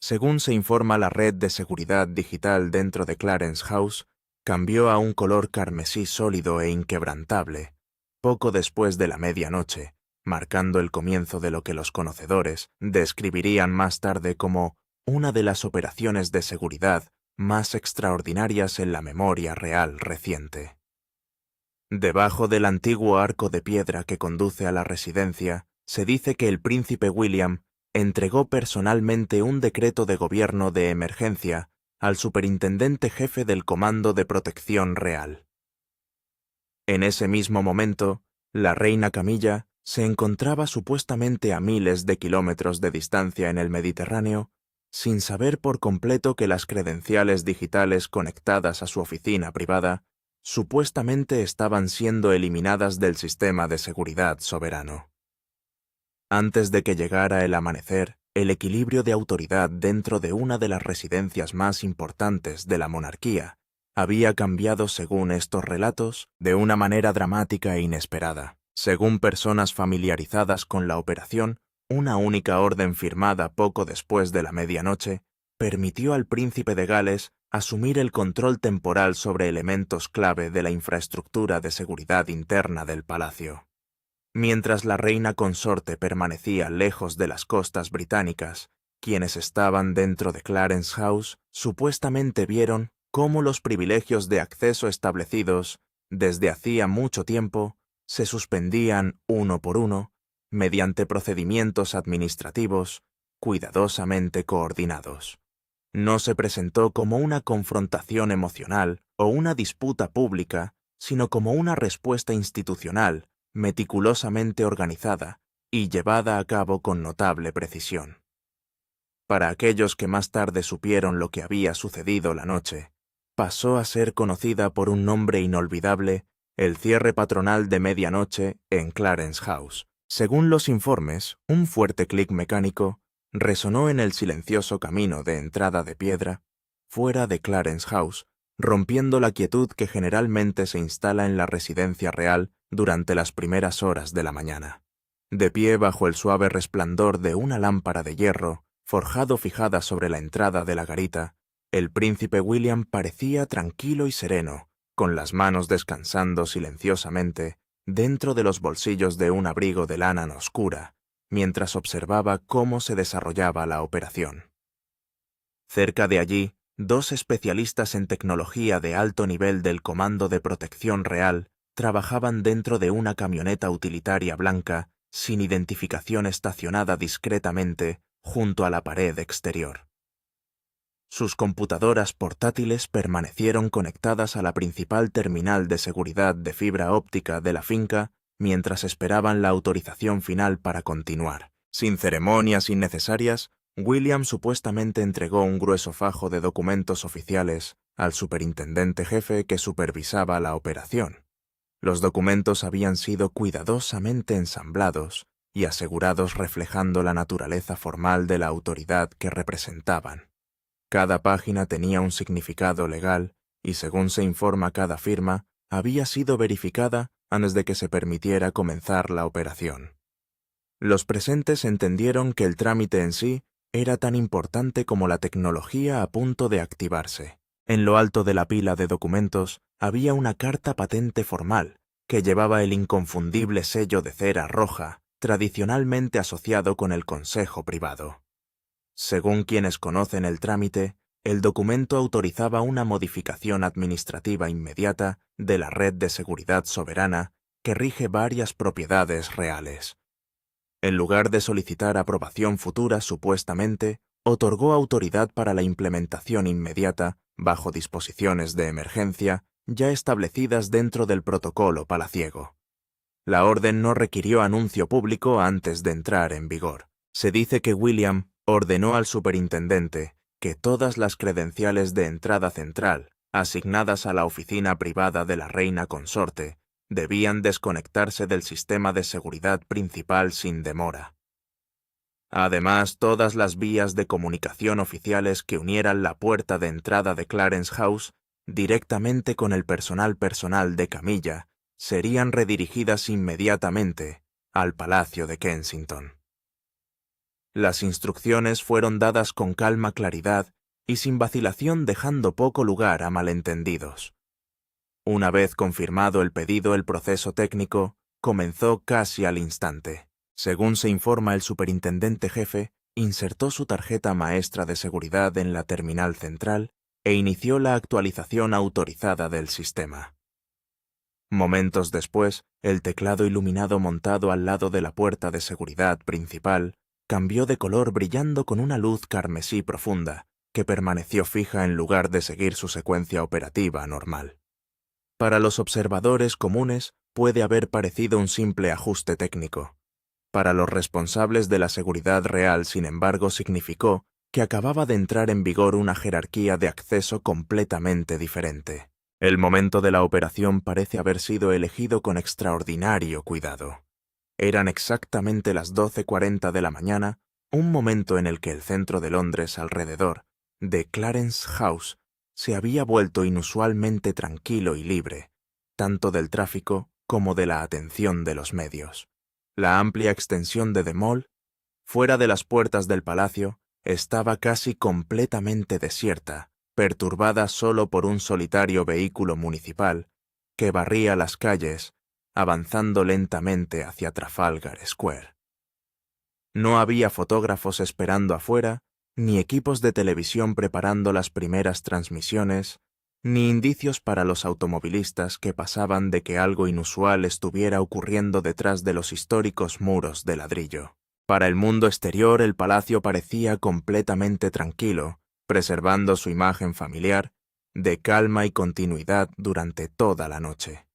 Según se informa, la red de seguridad digital dentro de Clarence House cambió a un color carmesí sólido e inquebrantable poco después de la medianoche, marcando el comienzo de lo que los conocedores describirían más tarde como una de las operaciones de seguridad más extraordinarias en la memoria real reciente. Debajo del antiguo arco de piedra que conduce a la residencia, se dice que el príncipe William entregó personalmente un decreto de gobierno de emergencia al superintendente jefe del Comando de Protección Real. En ese mismo momento, la reina Camilla se encontraba supuestamente a miles de kilómetros de distancia en el Mediterráneo, sin saber por completo que las credenciales digitales conectadas a su oficina privada supuestamente estaban siendo eliminadas del sistema de seguridad soberano. Antes de que llegara el amanecer, el equilibrio de autoridad dentro de una de las residencias más importantes de la monarquía había cambiado, según estos relatos, de una manera dramática e inesperada. Según personas familiarizadas con la operación, una única orden firmada poco después de la medianoche permitió al príncipe de Gales asumir el control temporal sobre elementos clave de la infraestructura de seguridad interna del palacio. Mientras la reina consorte permanecía lejos de las costas británicas, quienes estaban dentro de Clarence House supuestamente vieron cómo los privilegios de acceso establecidos desde hacía mucho tiempo se suspendían uno por uno mediante procedimientos administrativos cuidadosamente coordinados. No se presentó como una confrontación emocional o una disputa pública, sino como una respuesta institucional meticulosamente organizada y llevada a cabo con notable precisión. Para aquellos que más tarde supieron lo que había sucedido la noche, pasó a ser conocida por un nombre inolvidable, el cierre patronal de medianoche en Clarence House. Según los informes, un fuerte clic mecánico resonó en el silencioso camino de entrada de piedra, fuera de Clarence House, rompiendo la quietud que generalmente se instala en la residencia real durante las primeras horas de la mañana. De pie bajo el suave resplandor de una lámpara de hierro, forjado fijada sobre la entrada de la garita, el príncipe William parecía tranquilo y sereno, con las manos descansando silenciosamente dentro de los bolsillos de un abrigo de lana oscura, mientras observaba cómo se desarrollaba la operación. Cerca de allí, dos especialistas en tecnología de alto nivel del Comando de Protección Real trabajaban dentro de una camioneta utilitaria blanca sin identificación estacionada discretamente junto a la pared exterior. Sus computadoras portátiles permanecieron conectadas a la principal terminal de seguridad de fibra óptica de la finca mientras esperaban la autorización final para continuar. Sin ceremonias innecesarias, William supuestamente entregó un grueso fajo de documentos oficiales al superintendente jefe que supervisaba la operación. Los documentos habían sido cuidadosamente ensamblados y asegurados reflejando la naturaleza formal de la autoridad que representaban. Cada página tenía un significado legal y, según se informa, cada firma había sido verificada antes de que se permitiera comenzar la operación. Los presentes entendieron que el trámite en sí era tan importante como la tecnología a punto de activarse. En lo alto de la pila de documentos había una carta patente formal que llevaba el inconfundible sello de cera roja tradicionalmente asociado con el consejo privado. Según quienes conocen el trámite, el documento autorizaba una modificación administrativa inmediata de la red de seguridad soberana que rige varias propiedades reales. En lugar de solicitar aprobación futura, supuestamente, otorgó autoridad para la implementación inmediata, bajo disposiciones de emergencia, ya establecidas dentro del protocolo palaciego. La orden no requirió anuncio público antes de entrar en vigor. Se dice que William ordenó al superintendente que todas las credenciales de entrada central, asignadas a la oficina privada de la reina consorte, debían desconectarse del sistema de seguridad principal sin demora. Además, todas las vías de comunicación oficiales que unieran la puerta de entrada de Clarence House directamente con el personal de Camilla serían redirigidas inmediatamente al Palacio de Kensington. Las instrucciones fueron dadas con calma claridad y sin vacilación, dejando poco lugar a malentendidos. Una vez confirmado el pedido, el proceso técnico comenzó casi al instante. Según se informa, el superintendente jefe insertó su tarjeta maestra de seguridad en la terminal central e inició la actualización autorizada del sistema. Momentos después, el teclado iluminado montado al lado de la puerta de seguridad principal cambió de color, brillando con una luz carmesí profunda que permaneció fija en lugar de seguir su secuencia operativa normal. Para los observadores comunes puede haber parecido un simple ajuste técnico. Para los responsables de la seguridad real, sin embargo, significó que acababa de entrar en vigor una jerarquía de acceso completamente diferente. El momento de la operación parece haber sido elegido con extraordinario cuidado. Eran exactamente las 12:40 de la mañana, un momento en el que el centro de Londres alrededor de Clarence House se había vuelto inusualmente tranquilo y libre, tanto del tráfico como de la atención de los medios. La amplia extensión de The Mall, fuera de las puertas del palacio, estaba casi completamente desierta, perturbada solo por un solitario vehículo municipal que barría las calles, avanzando lentamente hacia Trafalgar Square. No había fotógrafos esperando afuera, ni equipos de televisión preparando las primeras transmisiones, ni indicios para los automovilistas que pasaban de que algo inusual estuviera ocurriendo detrás de los históricos muros de ladrillo. Para el mundo exterior, el palacio parecía completamente tranquilo, preservando su imagen familiar, de calma y continuidad durante toda la noche.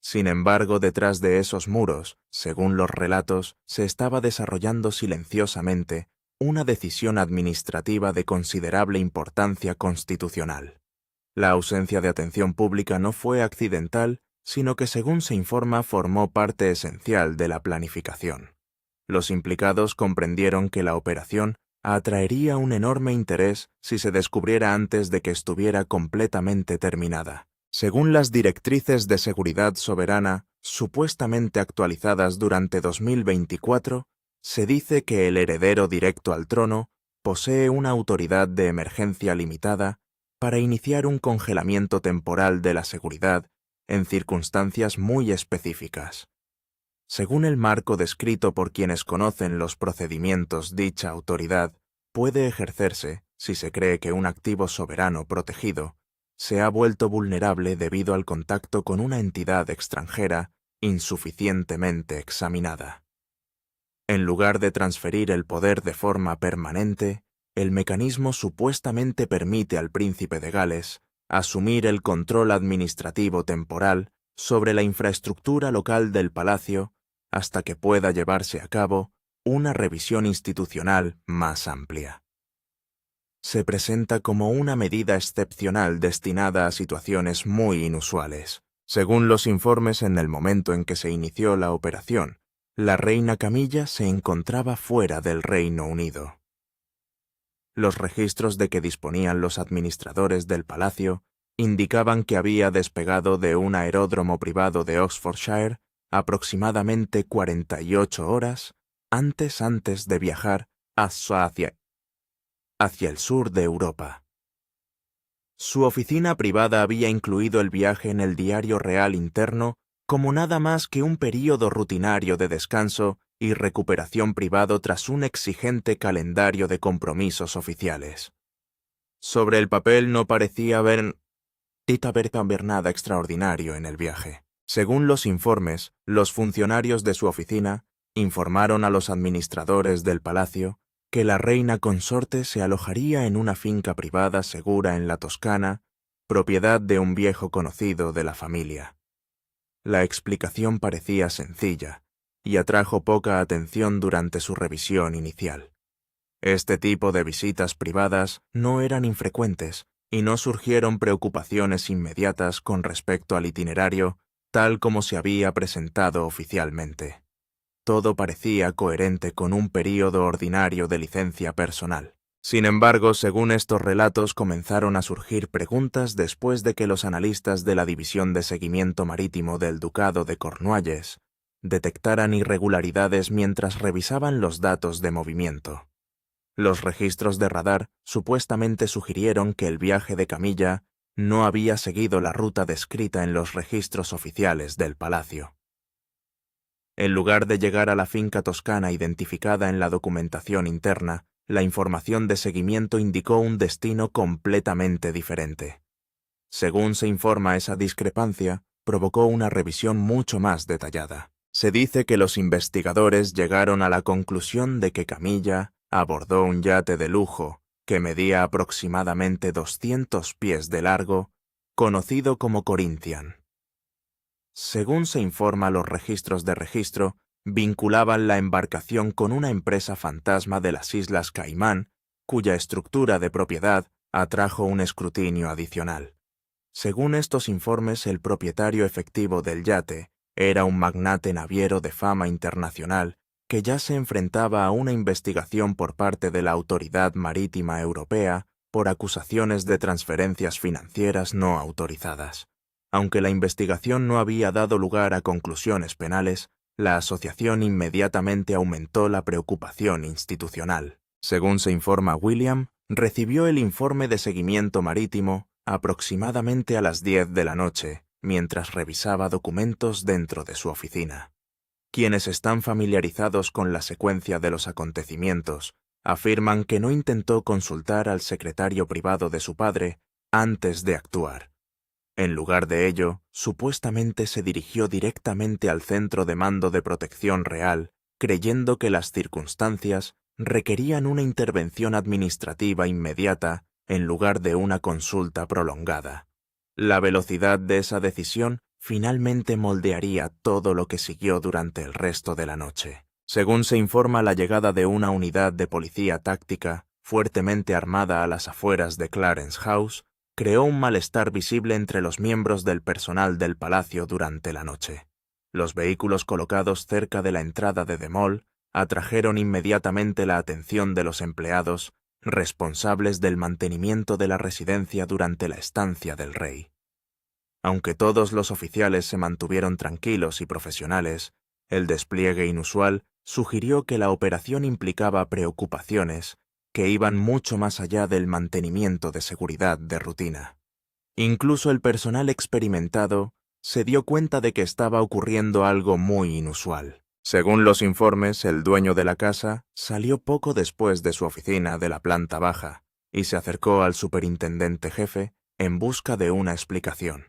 Sin embargo, detrás de esos muros, según los relatos, se estaba desarrollando silenciosamente una decisión administrativa de considerable importancia constitucional. La ausencia de atención pública no fue accidental, sino que, según se informa, formó parte esencial de la planificación. Los implicados comprendieron que la operación atraería un enorme interés si se descubriera antes de que estuviera completamente terminada. Según las directrices de seguridad soberana, supuestamente actualizadas durante 2024, se dice que el heredero directo al trono posee una autoridad de emergencia limitada para iniciar un congelamiento temporal de la seguridad en circunstancias muy específicas. Según el marco descrito por quienes conocen los procedimientos, dicha autoridad puede ejercerse si se cree que un activo soberano protegido se ha vuelto vulnerable debido al contacto con una entidad extranjera insuficientemente examinada. En lugar de transferir el poder de forma permanente, el mecanismo supuestamente permite al príncipe de Gales asumir el control administrativo temporal sobre la infraestructura local del palacio hasta que pueda llevarse a cabo una revisión institucional más amplia. Se presenta como una medida excepcional destinada a situaciones muy inusuales. Según los informes, en el momento en que se inició la operación, la reina Camilla se encontraba fuera del Reino Unido. Los registros de que disponían los administradores del palacio indicaban que había despegado de un aeródromo privado de Oxfordshire aproximadamente 48 horas antes de viajar hacia el sur de Europa. Su oficina privada había incluido el viaje en el diario real interno como nada más que un período rutinario de descanso y recuperación privado tras un exigente calendario de compromisos oficiales. Sobre el papel no parecía haber nada extraordinario en el viaje. Según los informes, los funcionarios de su oficina informaron a los administradores del palacio que la reina consorte se alojaría en una finca privada segura en la Toscana, propiedad de un viejo conocido de la familia. La explicación parecía sencilla y atrajo poca atención durante su revisión inicial. Este tipo de visitas privadas no eran infrecuentes y no surgieron preocupaciones inmediatas con respecto al itinerario tal como se había presentado oficialmente. Todo parecía coherente con un período ordinario de licencia personal. Sin embargo, según estos relatos, comenzaron a surgir preguntas después de que los analistas de la División de Seguimiento Marítimo del Ducado de Cornualles detectaran irregularidades mientras revisaban los datos de movimiento. Los registros de radar supuestamente sugirieron que el viaje de Camilla no había seguido la ruta descrita en los registros oficiales del palacio. En lugar de llegar a la finca toscana identificada en la documentación interna, la información de seguimiento indicó un destino completamente diferente. Según se informa, esa discrepancia provocó una revisión mucho más detallada. Se dice que los investigadores llegaron a la conclusión de que Camilla abordó un yate de lujo que medía aproximadamente 200 pies de largo, conocido como Corinthian. Según se informa, los registros de registro vinculaban la embarcación con una empresa fantasma de las Islas Caimán, cuya estructura de propiedad atrajo un escrutinio adicional. Según estos informes, el propietario efectivo del yate era un magnate naviero de fama internacional que ya se enfrentaba a una investigación por parte de la Autoridad Marítima Europea por acusaciones de transferencias financieras no autorizadas. Aunque la investigación no había dado lugar a conclusiones penales, la asociación inmediatamente aumentó la preocupación institucional. Según se informa, William recibió el informe de seguimiento marítimo aproximadamente a las 10 de la noche, mientras revisaba documentos dentro de su oficina. Quienes están familiarizados con la secuencia de los acontecimientos afirman que no intentó consultar al secretario privado de su padre antes de actuar. En lugar de ello, supuestamente se dirigió directamente al Centro de Mando de Protección Real, creyendo que las circunstancias requerían una intervención administrativa inmediata en lugar de una consulta prolongada. La velocidad de esa decisión finalmente moldearía todo lo que siguió durante el resto de la noche. Según se informa, la llegada de una unidad de policía táctica, fuertemente armada a las afueras de Clarence House, creó un malestar visible entre los miembros del personal del palacio durante la noche. Los vehículos colocados cerca de la entrada de The Mall atrajeron inmediatamente la atención de los empleados responsables del mantenimiento de la residencia durante la estancia del rey. Aunque todos los oficiales se mantuvieron tranquilos y profesionales, el despliegue inusual sugirió que la operación implicaba preocupaciones que iban mucho más allá del mantenimiento de seguridad de rutina. Incluso el personal experimentado se dio cuenta de que estaba ocurriendo algo muy inusual. Según los informes, el dueño de la casa salió poco después de su oficina de la planta baja y se acercó al superintendente jefe en busca de una explicación.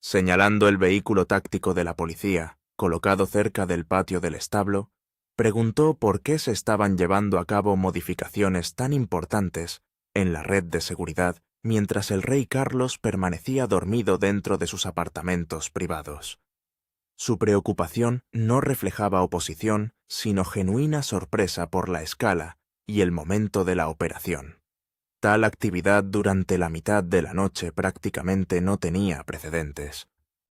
Señalando el vehículo táctico de la policía, colocado cerca del patio del establo, preguntó por qué se estaban llevando a cabo modificaciones tan importantes en la red de seguridad mientras el rey Carlos permanecía dormido dentro de sus apartamentos privados. Su preocupación no reflejaba oposición, sino genuina sorpresa por la escala y el momento de la operación. Tal actividad durante la mitad de la noche prácticamente no tenía precedentes.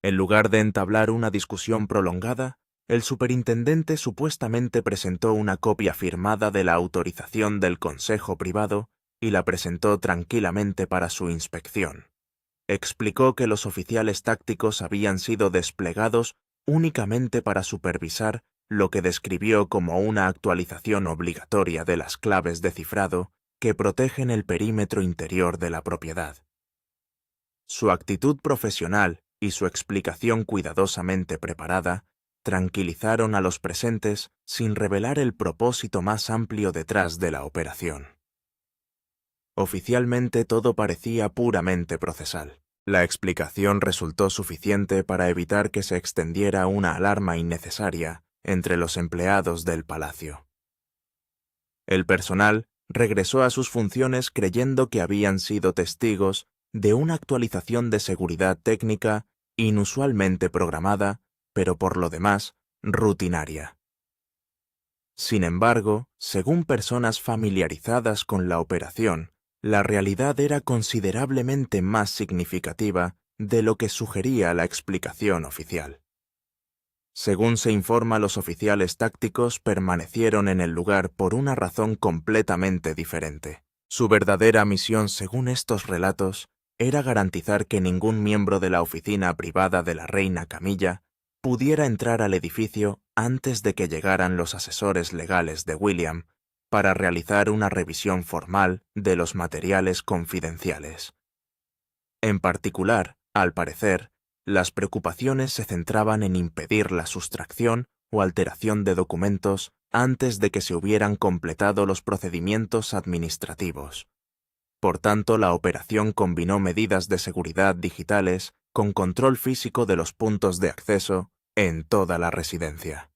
En lugar de entablar una discusión prolongada, el superintendente supuestamente presentó una copia firmada de la autorización del Consejo Privado y la presentó tranquilamente para su inspección. Explicó que los oficiales tácticos habían sido desplegados únicamente para supervisar lo que describió como una actualización obligatoria de las claves de cifrado que protegen el perímetro interior de la propiedad. Su actitud profesional y su explicación cuidadosamente preparada tranquilizaron a los presentes sin revelar el propósito más amplio detrás de la operación. Oficialmente todo parecía puramente procesal. La explicación resultó suficiente para evitar que se extendiera una alarma innecesaria entre los empleados del palacio. El personal regresó a sus funciones creyendo que habían sido testigos de una actualización de seguridad técnica inusualmente programada, pero por lo demás, rutinaria. Sin embargo, según personas familiarizadas con la operación, la realidad era considerablemente más significativa de lo que sugería la explicación oficial. Según se informa, los oficiales tácticos permanecieron en el lugar por una razón completamente diferente. Su verdadera misión, según estos relatos, era garantizar que ningún miembro de la oficina privada de la reina Camilla pudiera entrar al edificio antes de que llegaran los asesores legales de William para realizar una revisión formal de los materiales confidenciales. En particular, al parecer, las preocupaciones se centraban en impedir la sustracción o alteración de documentos antes de que se hubieran completado los procedimientos administrativos. Por tanto, la operación combinó medidas de seguridad digitales con control físico de los puntos de acceso en toda la residencia.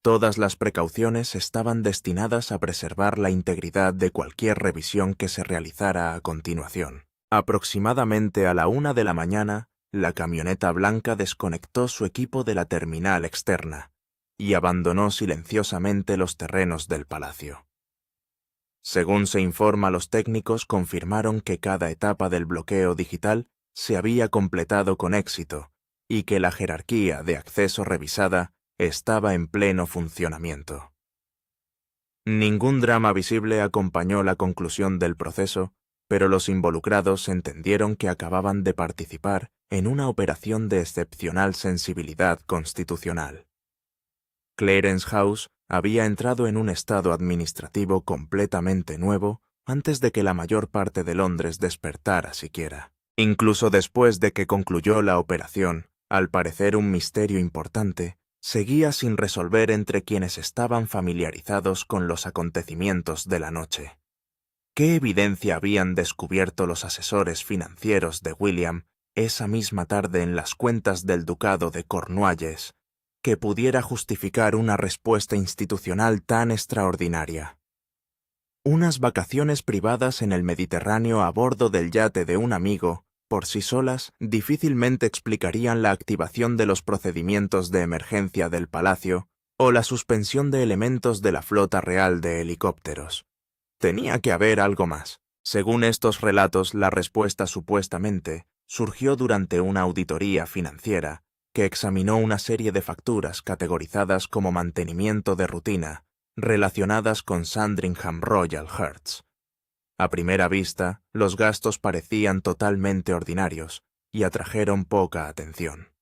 Todas las precauciones estaban destinadas a preservar la integridad de cualquier revisión que se realizara a continuación. Aproximadamente a la 1 de la mañana, la camioneta blanca desconectó su equipo de la terminal externa y abandonó silenciosamente los terrenos del palacio. Según se informa, los técnicos confirmaron que cada etapa del bloqueo digital se había completado con éxito y que la jerarquía de acceso revisada estaba en pleno funcionamiento. Ningún drama visible acompañó la conclusión del proceso, pero los involucrados entendieron que acababan de participar en una operación de excepcional sensibilidad constitucional. Clarence House había entrado en un estado administrativo completamente nuevo antes de que la mayor parte de Londres despertara siquiera. Incluso después de que concluyó la operación, al parecer un misterio importante seguía sin resolver entre quienes estaban familiarizados con los acontecimientos de la noche. ¿Qué evidencia habían descubierto los asesores financieros de William esa misma tarde en las cuentas del Ducado de Cornualles que pudiera justificar una respuesta institucional tan extraordinaria? Unas vacaciones privadas en el Mediterráneo a bordo del yate de un amigo, por sí solas, difícilmente explicarían la activación de los procedimientos de emergencia del palacio o la suspensión de elementos de la flota real de helicópteros. Tenía que haber algo más. Según estos relatos, la respuesta supuestamente surgió durante una auditoría financiera que examinó una serie de facturas categorizadas como mantenimiento de rutina relacionadas con Sandringham Royal Hearts. A primera vista, los gastos parecían totalmente ordinarios y atrajeron poca atención.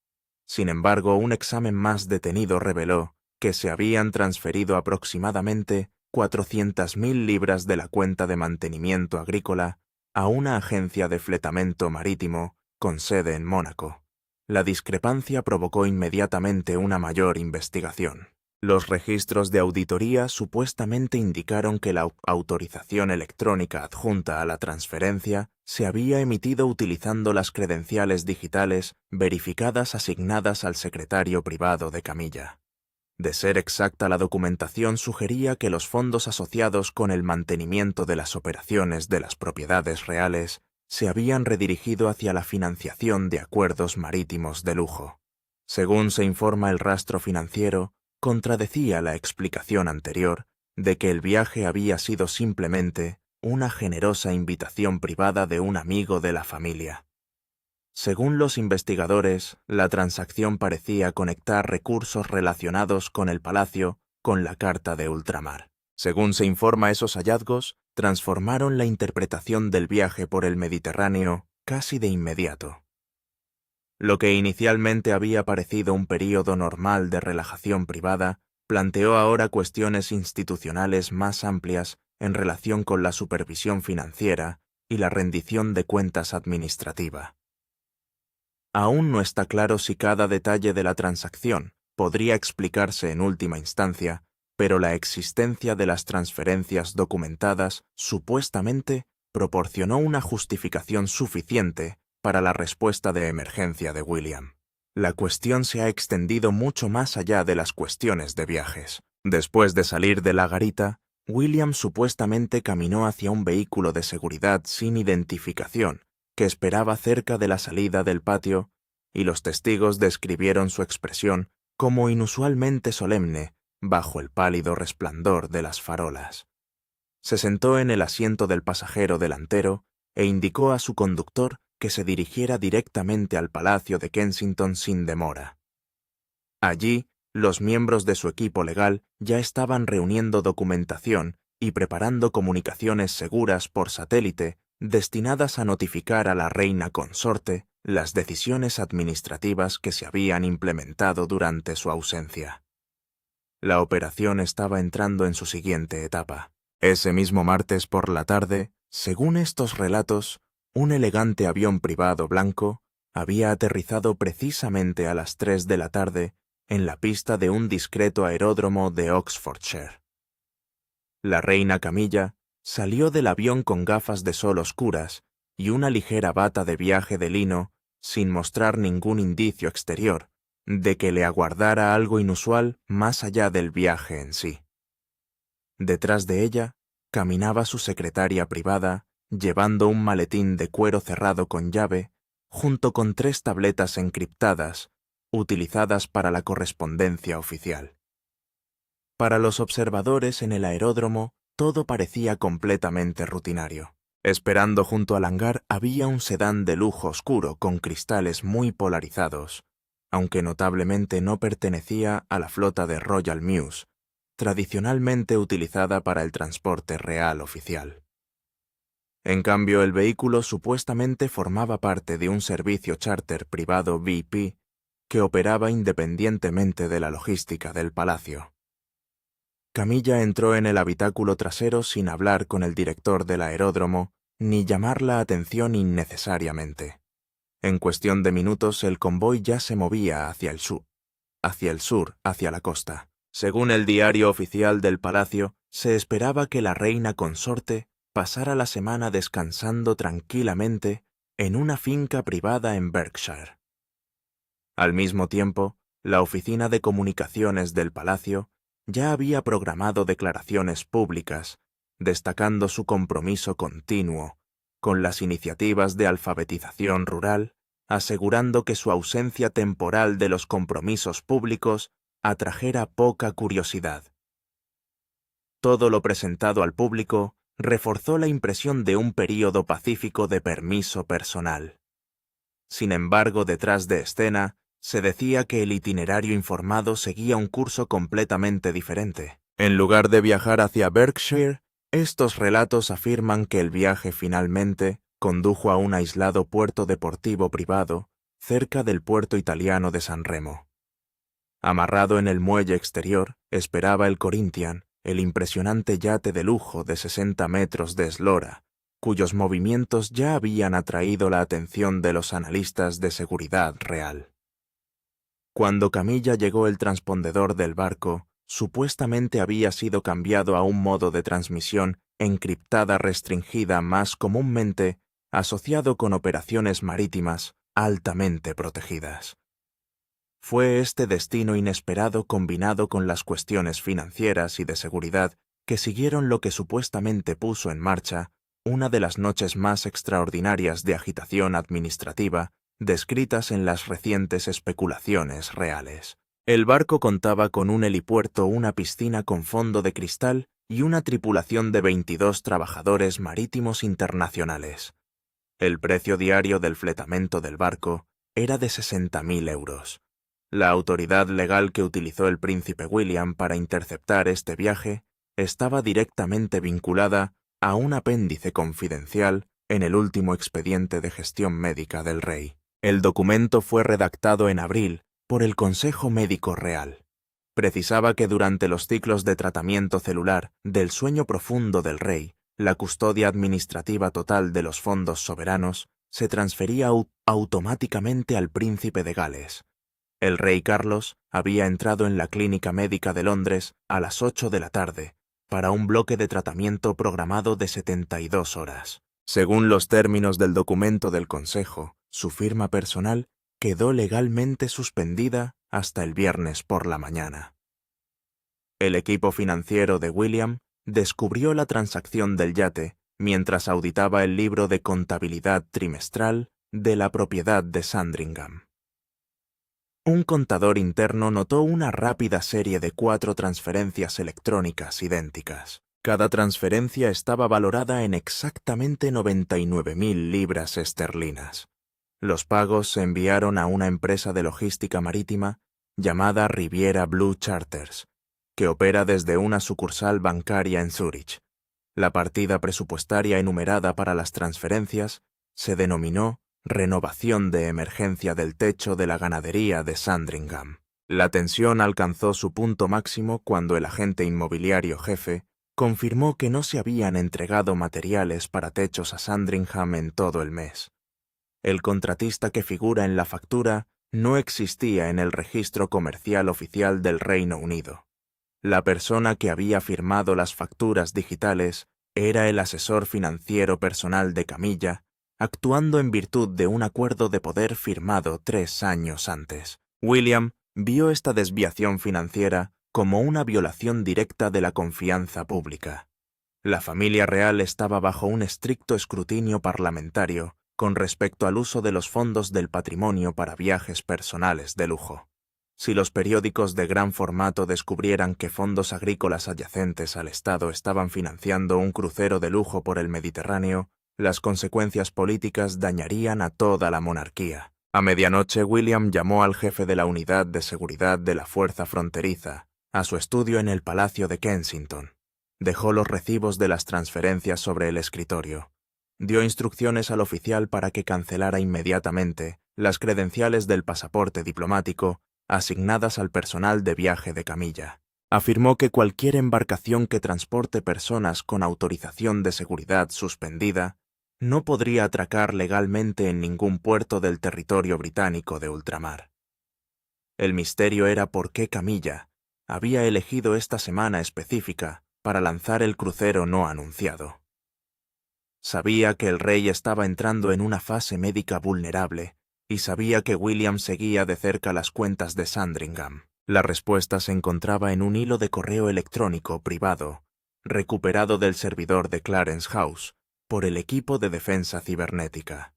Sin embargo, un examen más detenido reveló que se habían transferido aproximadamente 400.000 libras de la cuenta de mantenimiento agrícola a una agencia de fletamento marítimo con sede en Mónaco. La discrepancia provocó inmediatamente una mayor investigación. Los registros de auditoría supuestamente indicaron que la autorización electrónica adjunta a la transferencia se había emitido utilizando las credenciales digitales verificadas asignadas al secretario privado de Camilla. De ser exacta, la documentación sugería que los fondos asociados con el mantenimiento de las operaciones de las propiedades reales se habían redirigido hacia la financiación de acuerdos marítimos de lujo. Según se informa, el rastro financiero contradecía la explicación anterior de que el viaje había sido simplemente una generosa invitación privada de un amigo de la familia. Según los investigadores, la transacción parecía conectar recursos relacionados con el palacio con la Carta de Ultramar. Según se informa, esos hallazgos transformaron la interpretación del viaje por el Mediterráneo casi de inmediato. Lo que inicialmente había parecido un período normal de relajación privada, planteó ahora cuestiones institucionales más amplias en relación con la supervisión financiera y la rendición de cuentas administrativa. Aún no está claro si cada detalle de la transacción podría explicarse en última instancia, pero la existencia de las transferencias documentadas supuestamente proporcionó una justificación suficiente para la respuesta de emergencia de William. La cuestión se ha extendido mucho más allá de las cuestiones de viajes. Después de salir de la garita, William supuestamente caminó hacia un vehículo de seguridad sin identificación que esperaba cerca de la salida del patio, y los testigos describieron su expresión como inusualmente solemne bajo el pálido resplandor de las farolas. Se sentó en el asiento del pasajero delantero e indicó a su conductor que se dirigiera directamente al Palacio de Kensington sin demora. Allí, los miembros de su equipo legal ya estaban reuniendo documentación y preparando comunicaciones seguras por satélite destinadas a notificar a la reina consorte las decisiones administrativas que se habían implementado durante su ausencia. La operación estaba entrando en su siguiente etapa. Ese mismo martes por la tarde, según estos relatos, un elegante avión privado blanco había aterrizado precisamente a las 3 de la tarde en la pista de un discreto aeródromo de Oxfordshire. La reina Camilla salió del avión con gafas de sol oscuras y una ligera bata de viaje de lino, sin mostrar ningún indicio exterior de que le aguardara algo inusual más allá del viaje en sí. Detrás de ella caminaba su secretaria privada, llevando un maletín de cuero cerrado con llave, junto con 3 tabletas encriptadas, utilizadas para la correspondencia oficial. Para los observadores en el aeródromo, todo parecía completamente rutinario. Esperando junto al hangar había un sedán de lujo oscuro con cristales muy polarizados, aunque notablemente no pertenecía a la flota de Royal Mews, tradicionalmente utilizada para el transporte real oficial. En cambio, el vehículo supuestamente formaba parte de un servicio charter privado VP que operaba independientemente de la logística del palacio. Camilla entró en el habitáculo trasero sin hablar con el director del aeródromo ni llamar la atención innecesariamente. En cuestión de minutos el convoy ya se movía hacia el sur, hacia la costa. Según el diario oficial del palacio, se esperaba que la reina consorte pasara la semana descansando tranquilamente en una finca privada en Berkshire. Al mismo tiempo, la oficina de comunicaciones del palacio ya había programado declaraciones públicas, destacando su compromiso continuo con las iniciativas de alfabetización rural, asegurando que su ausencia temporal de los compromisos públicos atrajera poca curiosidad. Todo lo presentado al público reforzó la impresión de un período pacífico de permiso personal. Sin embargo, detrás de escena, se decía que el itinerario informado seguía un curso completamente diferente. En lugar de viajar hacia Berkshire, estos relatos afirman que el viaje finalmente condujo a un aislado puerto deportivo privado cerca del puerto italiano de San Remo. Amarrado en el muelle exterior, esperaba el Corinthian, el impresionante yate de lujo de 60 metros de eslora, cuyos movimientos ya habían atraído la atención de los analistas de seguridad real. Cuando Camilla llegó el transpondedor del barco, supuestamente había sido cambiado a un modo de transmisión encriptada restringida más comúnmente asociado con operaciones marítimas altamente protegidas. Fue este destino inesperado combinado con las cuestiones financieras y de seguridad que siguieron lo que supuestamente puso en marcha una de las noches más extraordinarias de agitación administrativa descritas en las recientes especulaciones reales. El barco contaba con un helipuerto, una piscina con fondo de cristal y una tripulación de 22 trabajadores marítimos internacionales. El precio diario del fletamento del barco era de 60.000 euros. La autoridad legal que utilizó el príncipe William para interceptar este viaje estaba directamente vinculada a un apéndice confidencial en el último expediente de gestión médica del rey. El documento fue redactado en abril por el Consejo Médico Real. Precisaba que durante los ciclos de tratamiento celular del sueño profundo del rey, la custodia administrativa total de los fondos soberanos se transfería automáticamente al príncipe de Gales. El rey Carlos había entrado en la Clínica Médica de Londres a las 8 de la tarde para un bloque de tratamiento programado de 72 horas. Según los términos del documento del Consejo, su firma personal quedó legalmente suspendida hasta el viernes por la mañana. El equipo financiero de William descubrió la transacción del yate mientras auditaba el libro de contabilidad trimestral de la propiedad de Sandringham. Un contador interno notó una rápida serie de 4 transferencias electrónicas idénticas. Cada transferencia estaba valorada en exactamente 99.000 libras esterlinas. Los pagos se enviaron a una empresa de logística marítima llamada Riviera Blue Charters, que opera desde una sucursal bancaria en Zúrich. La partida presupuestaria enumerada para las transferencias se denominó renovación de emergencia del techo de la ganadería de Sandringham. La tensión alcanzó su punto máximo cuando el agente inmobiliario jefe confirmó que no se habían entregado materiales para techos a Sandringham en todo el mes. El contratista que figura en la factura no existía en el registro comercial oficial del Reino Unido. La persona que había firmado las facturas digitales era el asesor financiero personal de Camilla, actuando en virtud de un acuerdo de poder firmado 3 años antes. William vio esta desviación financiera como una violación directa de la confianza pública. La familia real estaba bajo un estricto escrutinio parlamentario con respecto al uso de los fondos del patrimonio para viajes personales de lujo. Si los periódicos de gran formato descubrieran que fondos agrícolas adyacentes al Estado estaban financiando un crucero de lujo por el Mediterráneo, las consecuencias políticas dañarían a toda la monarquía. A medianoche, William llamó al jefe de la unidad de seguridad de la Fuerza Fronteriza a su estudio en el Palacio de Kensington. Dejó los recibos de las transferencias sobre el escritorio. Dio instrucciones al oficial para que cancelara inmediatamente las credenciales del pasaporte diplomático asignadas al personal de viaje de Camilla. Afirmó que cualquier embarcación que transporte personas con autorización de seguridad suspendida no podría atracar legalmente en ningún puerto del territorio británico de ultramar. El misterio era por qué Camilla había elegido esta semana específica para lanzar el crucero no anunciado. Sabía que el rey estaba entrando en una fase médica vulnerable y sabía que William seguía de cerca las cuentas de Sandringham. La respuesta se encontraba en un hilo de correo electrónico privado, recuperado del servidor de Clarence House por el equipo de defensa cibernética.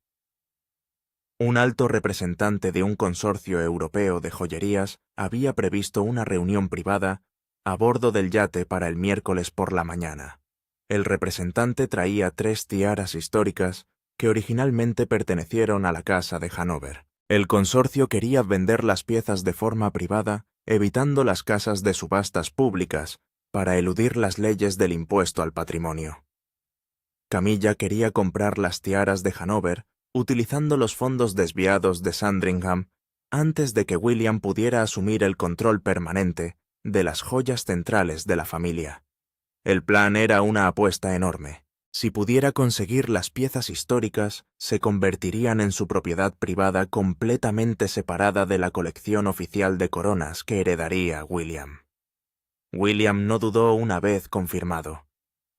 Un alto representante de un consorcio europeo de joyerías había previsto una reunión privada a bordo del yate para el miércoles por la mañana. El representante traía 3 tiaras históricas que originalmente pertenecieron a la Casa de Hanover. El consorcio quería vender las piezas de forma privada, evitando las casas de subastas públicas para eludir las leyes del impuesto al patrimonio. Camilla quería comprar las tiaras de Hanover utilizando los fondos desviados de Sandringham antes de que William pudiera asumir el control permanente de las joyas centrales de la familia. El plan era una apuesta enorme. Si pudiera conseguir las piezas históricas, se convertirían en su propiedad privada completamente separada de la colección oficial de coronas que heredaría William. William no dudó una vez confirmado.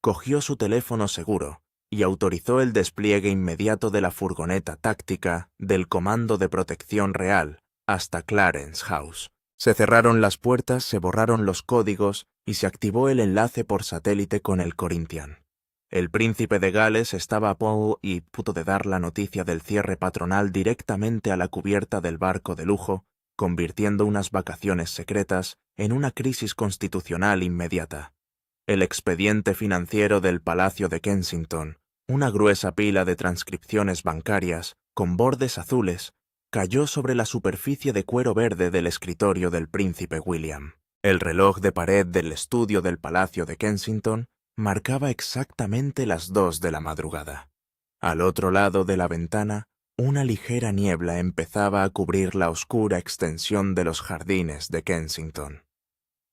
Cogió su teléfono seguro y autorizó el despliegue inmediato de la furgoneta táctica del Comando de Protección Real hasta Clarence House. Se cerraron las puertas, se borraron los códigos y se activó el enlace por satélite con el Corinthian. El príncipe de Gales estaba a punto de dar la noticia del cierre patronal directamente a la cubierta del barco de lujo, convirtiendo unas vacaciones secretas en una crisis constitucional inmediata. El expediente financiero del Palacio de Kensington, una gruesa pila de transcripciones bancarias con bordes azules, cayó sobre la superficie de cuero verde del escritorio del príncipe William. El reloj de pared del estudio del Palacio de Kensington marcaba exactamente las 2 de la madrugada. Al otro lado de la ventana, una ligera niebla empezaba a cubrir la oscura extensión de los jardines de Kensington.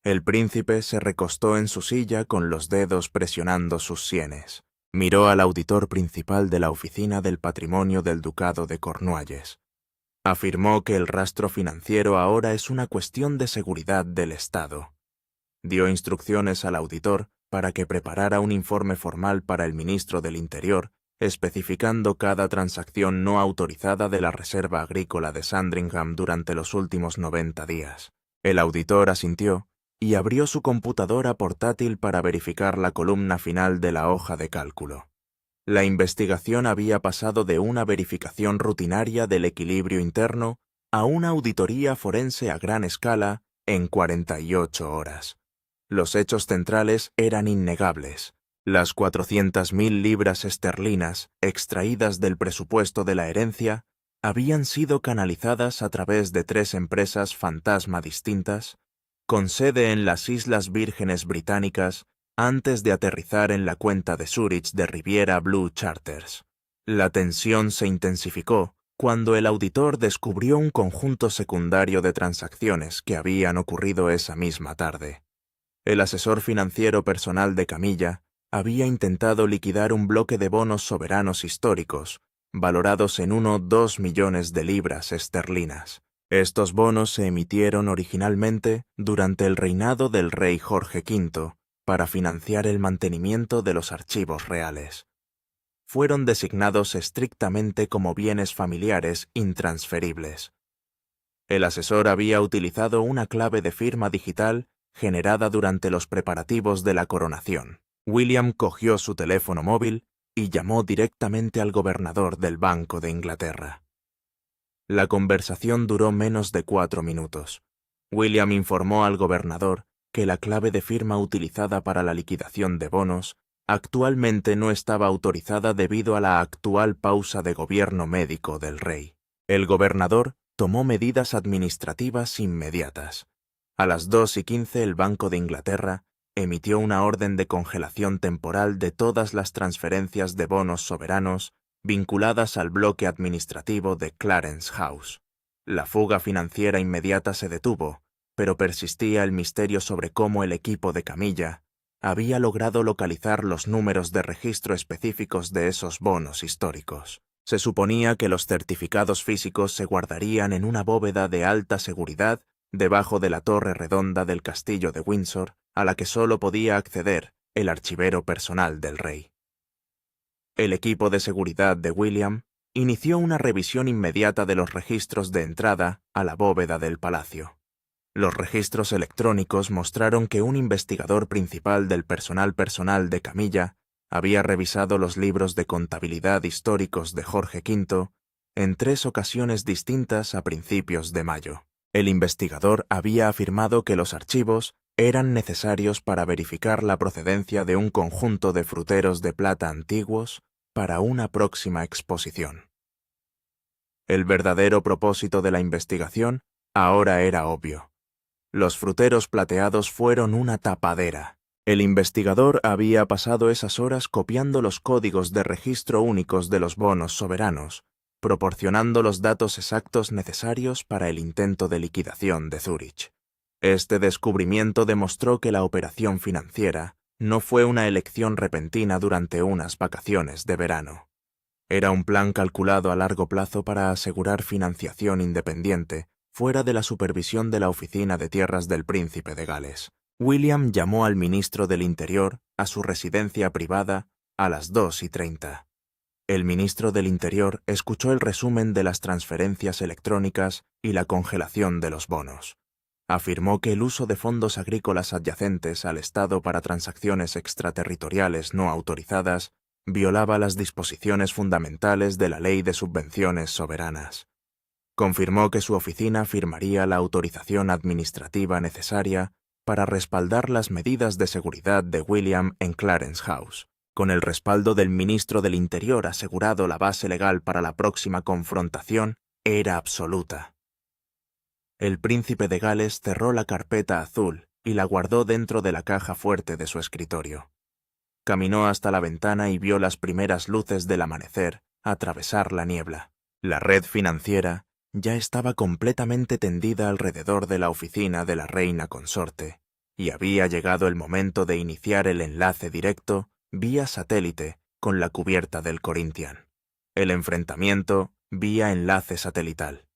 El príncipe se recostó en su silla con los dedos presionando sus sienes. Miró al auditor principal de la Oficina del Patrimonio del Ducado de Cornualles. Afirmó que el rastro financiero ahora es una cuestión de seguridad del Estado. Dio instrucciones al auditor para que preparara un informe formal para el ministro del Interior, especificando cada transacción no autorizada de la Reserva Agrícola de Sandringham durante los últimos 90 días. El auditor asintió y abrió su computadora portátil para verificar la columna final de la hoja de cálculo. La investigación había pasado de una verificación rutinaria del equilibrio interno a una auditoría forense a gran escala en 48 horas. Los hechos centrales eran innegables. Las 400.000 libras esterlinas extraídas del presupuesto de la herencia habían sido canalizadas a través de 3 empresas fantasma distintas, con sede en las Islas Vírgenes Británicas, antes de aterrizar en la cuenta de Zúrich de Riviera Blue Charters. La tensión se intensificó cuando el auditor descubrió un conjunto secundario de transacciones que habían ocurrido esa misma tarde. El asesor financiero personal de Camilla había intentado liquidar un bloque de bonos soberanos históricos, valorados en 2 millones de libras esterlinas. Estos bonos se emitieron originalmente durante el reinado del rey Jorge V para financiar el mantenimiento de los archivos reales. Fueron designados estrictamente como bienes familiares intransferibles. El asesor había utilizado una clave de firma digital generada durante los preparativos de la coronación. William cogió su teléfono móvil y llamó directamente al gobernador del Banco de Inglaterra. La conversación duró menos de 4 minutos. William informó al gobernador que la clave de firma utilizada para la liquidación de bonos actualmente no estaba autorizada debido a la actual pausa de gobierno médico del rey. El gobernador tomó medidas administrativas inmediatas. A las 2:15 el Banco de Inglaterra emitió una orden de congelación temporal de todas las transferencias de bonos soberanos vinculadas al bloque administrativo de Clarence House. La fuga financiera inmediata se detuvo, pero persistía el misterio sobre cómo el equipo de Camilla había logrado localizar los números de registro específicos de esos bonos históricos. Se suponía que los certificados físicos se guardarían en una bóveda de alta seguridad debajo de la torre redonda del castillo de Windsor, a la que solo podía acceder el archivero personal del rey. El equipo de seguridad de William inició una revisión inmediata de los registros de entrada a la bóveda del palacio. Los registros electrónicos mostraron que un investigador principal del personal de Camilla había revisado los libros de contabilidad históricos de Jorge V en 3 ocasiones distintas a principios de mayo. El investigador había afirmado que los archivos eran necesarios para verificar la procedencia de un conjunto de fruteros de plata antiguos para una próxima exposición. El verdadero propósito de la investigación ahora era obvio. Los fruteros plateados fueron una tapadera. El investigador había pasado esas horas copiando los códigos de registro únicos de los bonos soberanos, proporcionando los datos exactos necesarios para el intento de liquidación de Zúrich. Este descubrimiento demostró que la operación financiera no fue una elección repentina durante unas vacaciones de verano. Era un plan calculado a largo plazo para asegurar financiación independiente fuera de la supervisión de la Oficina de Tierras del Príncipe de Gales. William llamó al ministro del Interior a su residencia privada a las 2:30. El ministro del Interior escuchó el resumen de las transferencias electrónicas y la congelación de los bonos. Afirmó que el uso de fondos agrícolas adyacentes al Estado para transacciones extraterritoriales no autorizadas violaba las disposiciones fundamentales de la Ley de Subvenciones Soberanas. Confirmó que su oficina firmaría la autorización administrativa necesaria para respaldar las medidas de seguridad de William en Clarence House. Con el respaldo del ministro del Interior asegurado, la base legal para la próxima confrontación era absoluta. El príncipe de Gales cerró la carpeta azul y la guardó dentro de la caja fuerte de su escritorio. Caminó hasta la ventana y vio las primeras luces del amanecer atravesar la niebla. La red financiera ya estaba completamente tendida alrededor de la oficina de la reina consorte, y había llegado el momento de iniciar el enlace directo vía satélite con la cubierta del Corinthian. El enfrentamiento vía enlace satelital.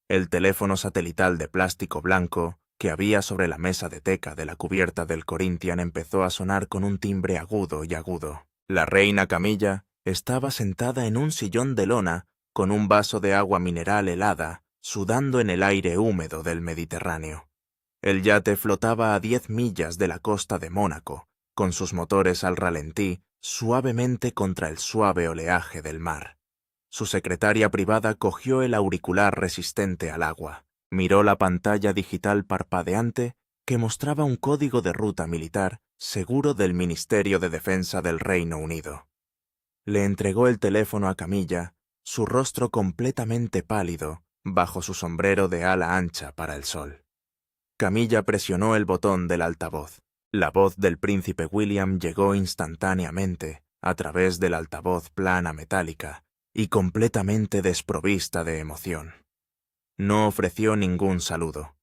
El teléfono satelital de plástico blanco que había sobre la mesa de teca de la cubierta del Corinthian empezó a sonar con un timbre agudo y agudo. La reina Camilla estaba sentada en un sillón de lona con un vaso de agua mineral helada, sudando en el aire húmedo del Mediterráneo. El yate flotaba a 10 millas de la costa de Mónaco, con sus motores al ralentí suavemente contra el suave oleaje del mar. Su secretaria privada cogió el auricular resistente al agua, miró la pantalla digital parpadeante que mostraba un código de ruta militar seguro del Ministerio de Defensa del Reino Unido. Le entregó el teléfono a Camilla, su rostro completamente pálido bajo su sombrero de ala ancha para el sol. Camilla presionó el botón del altavoz. La voz del príncipe William llegó instantáneamente a través del altavoz plana metálica y completamente desprovista de emoción. No ofreció ningún saludo.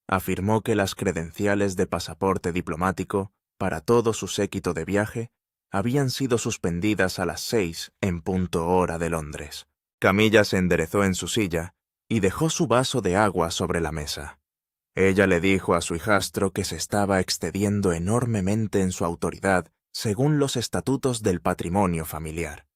Afirmó que las credenciales de pasaporte diplomático para todo su séquito de viaje habían sido suspendidas a las 6 en punto hora de Londres. Camilla se enderezó en su silla y dejó su vaso de agua sobre la mesa. Ella le dijo a su hijastro que se estaba excediendo enormemente en su autoridad según los estatutos del patrimonio familiar.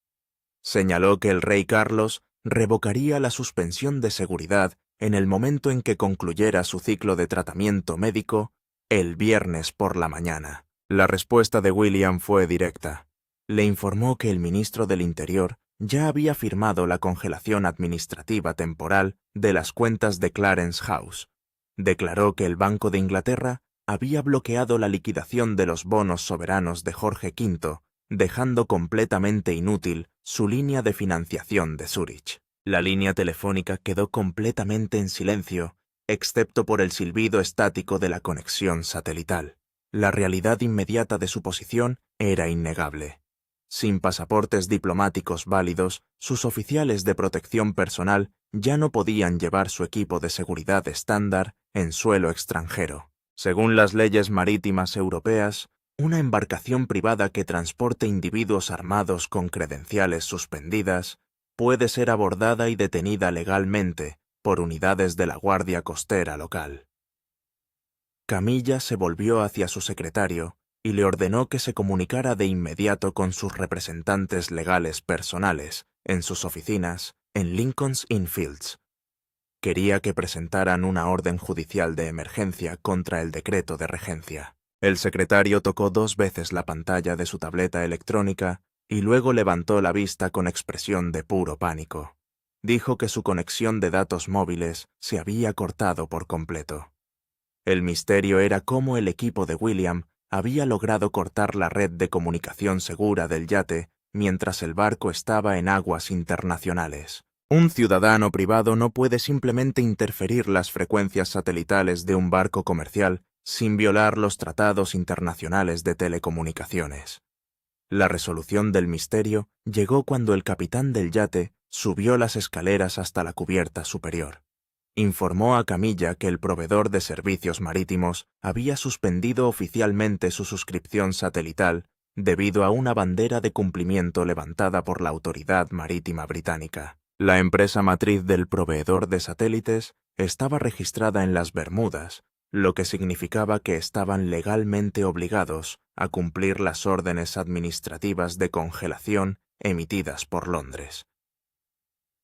Señaló que el rey Carlos revocaría la suspensión de seguridad en el momento en que concluyera su ciclo de tratamiento médico el viernes por la mañana. La respuesta de William fue directa. Le informó que el ministro del Interior ya había firmado la congelación administrativa temporal de las cuentas de Clarence House. Declaró que el Banco de Inglaterra había bloqueado la liquidación de los bonos soberanos de Jorge V, dejando completamente inútil su línea de financiación de Zúrich. La línea telefónica quedó completamente en silencio, excepto por el silbido estático de la conexión satelital. La realidad inmediata de su posición era innegable. Sin pasaportes diplomáticos válidos, sus oficiales de protección personal ya no podían llevar su equipo de seguridad estándar en suelo extranjero. Según las leyes marítimas europeas, una embarcación privada que transporte individuos armados con credenciales suspendidas puede ser abordada y detenida legalmente por unidades de la Guardia Costera local. Camilla se volvió hacia su secretario y le ordenó que se comunicara de inmediato con sus representantes legales personales en sus oficinas en Lincoln's Inn Fields. Quería que presentaran una orden judicial de emergencia contra el decreto de regencia. El secretario tocó 2 veces la pantalla de su tableta electrónica y luego levantó la vista con expresión de puro pánico. Dijo que su conexión de datos móviles se había cortado por completo. El misterio era cómo el equipo de William había logrado cortar la red de comunicación segura del yate mientras el barco estaba en aguas internacionales. Un ciudadano privado no puede simplemente interferir las frecuencias satelitales de un barco comercial sin violar los tratados internacionales de telecomunicaciones. La resolución del misterio llegó cuando el capitán del yate subió las escaleras hasta la cubierta superior. Informó a Camilla que el proveedor de servicios marítimos había suspendido oficialmente su suscripción satelital debido a una bandera de cumplimiento levantada por la autoridad marítima británica. La empresa matriz del proveedor de satélites estaba registrada en las Bermudas, lo que significaba que estaban legalmente obligados a cumplir las órdenes administrativas de congelación emitidas por Londres.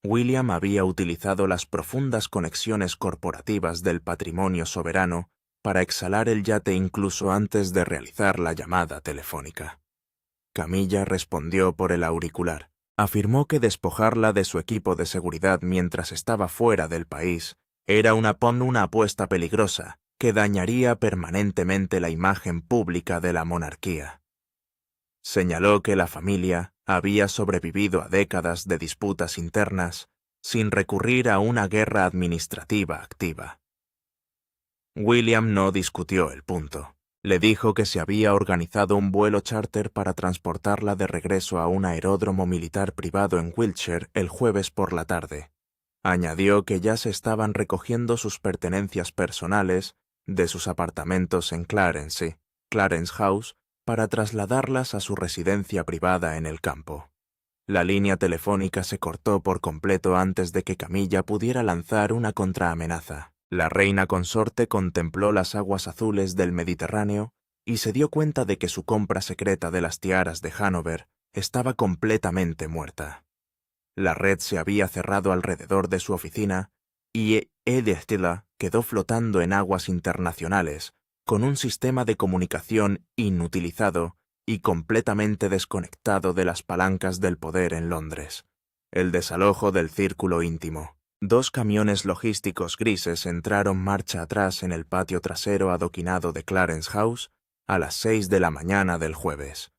William había utilizado las profundas conexiones corporativas del patrimonio soberano para exhalar el yate incluso antes de realizar la llamada telefónica. Camilla respondió por el auricular. Afirmó que despojarla de su equipo de seguridad mientras estaba fuera del país era una apuesta peligrosa que dañaría permanentemente la imagen pública de la monarquía. Señaló que la familia había sobrevivido a décadas de disputas internas sin recurrir a una guerra administrativa activa. William no discutió el punto. Le dijo que se había organizado un vuelo charter para transportarla de regreso a un aeródromo militar privado en Wiltshire el jueves por la tarde. Añadió que ya se estaban recogiendo sus pertenencias personales de sus apartamentos en Clarence House, para trasladarlas a su residencia privada en el campo. La línea telefónica se cortó por completo antes de que Camilla pudiera lanzar una contraamenaza. La reina consorte contempló las aguas azules del Mediterráneo y se dio cuenta de que su compra secreta de las tiaras de Hanover estaba completamente muerta. La red se había cerrado alrededor de su oficina y Edith Stilla quedó flotando en aguas internacionales con un sistema de comunicación inutilizado y completamente desconectado de las palancas del poder en Londres. El desalojo del círculo íntimo. 2 camiones logísticos grises entraron marcha atrás en el patio trasero adoquinado de Clarence House a las 6 de la mañana del jueves.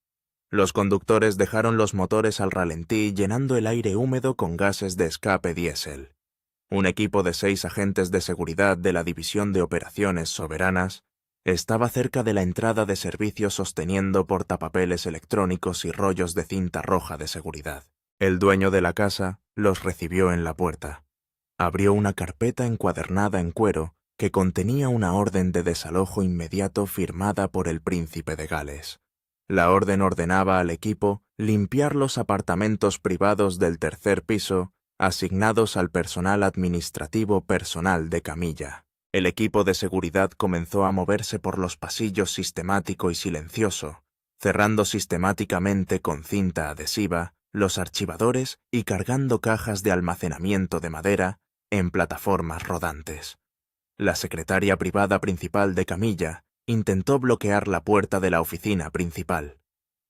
Los conductores dejaron los motores al ralentí llenando el aire húmedo con gases de escape diésel. Un equipo de 6 agentes de seguridad de la División de Operaciones Soberanas estaba cerca de la entrada de servicio sosteniendo portapapeles electrónicos y rollos de cinta roja de seguridad. El dueño de la casa los recibió en la puerta. Abrió una carpeta encuadernada en cuero que contenía una orden de desalojo inmediato firmada por el príncipe de Gales. La orden ordenaba al equipo limpiar los apartamentos privados del tercer piso asignados al personal administrativo personal de Camilla. El equipo de seguridad comenzó a moverse por los pasillos sistemático y silencioso, cerrando sistemáticamente con cinta adhesiva los archivadores y cargando cajas de almacenamiento de madera en plataformas rodantes. La secretaria privada principal de Camilla intentó bloquear la puerta de la oficina principal.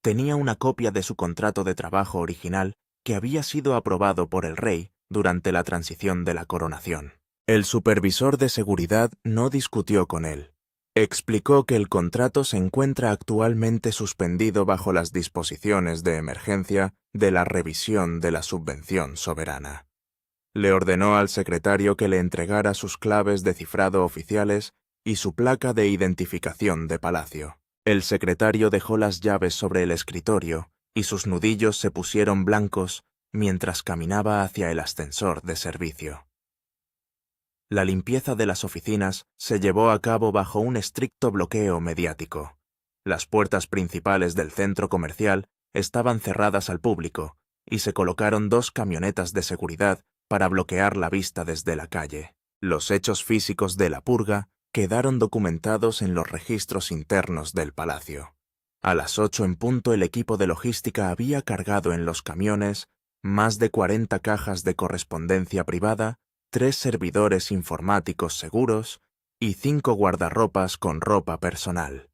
Tenía una copia de su contrato de trabajo original que había sido aprobado por el rey durante la transición de la coronación. El supervisor de seguridad no discutió con él. Explicó que el contrato se encuentra actualmente suspendido bajo las disposiciones de emergencia de la revisión de la subvención soberana. Le ordenó al secretario que le entregara sus claves de cifrado oficiales y su placa de identificación de palacio. El secretario dejó las llaves sobre el escritorio y sus nudillos se pusieron blancos mientras caminaba hacia el ascensor de servicio. La limpieza de las oficinas se llevó a cabo bajo un estricto bloqueo mediático. Las puertas principales del centro comercial estaban cerradas al público y se colocaron 2 camionetas de seguridad para bloquear la vista desde la calle. Los hechos físicos de la purga quedaron documentados en los registros internos del palacio. A las 8 en punto el equipo de logística había cargado en los camiones más de 40 cajas de correspondencia privada, 3 servidores informáticos seguros y 5 guardarropas con ropa personal.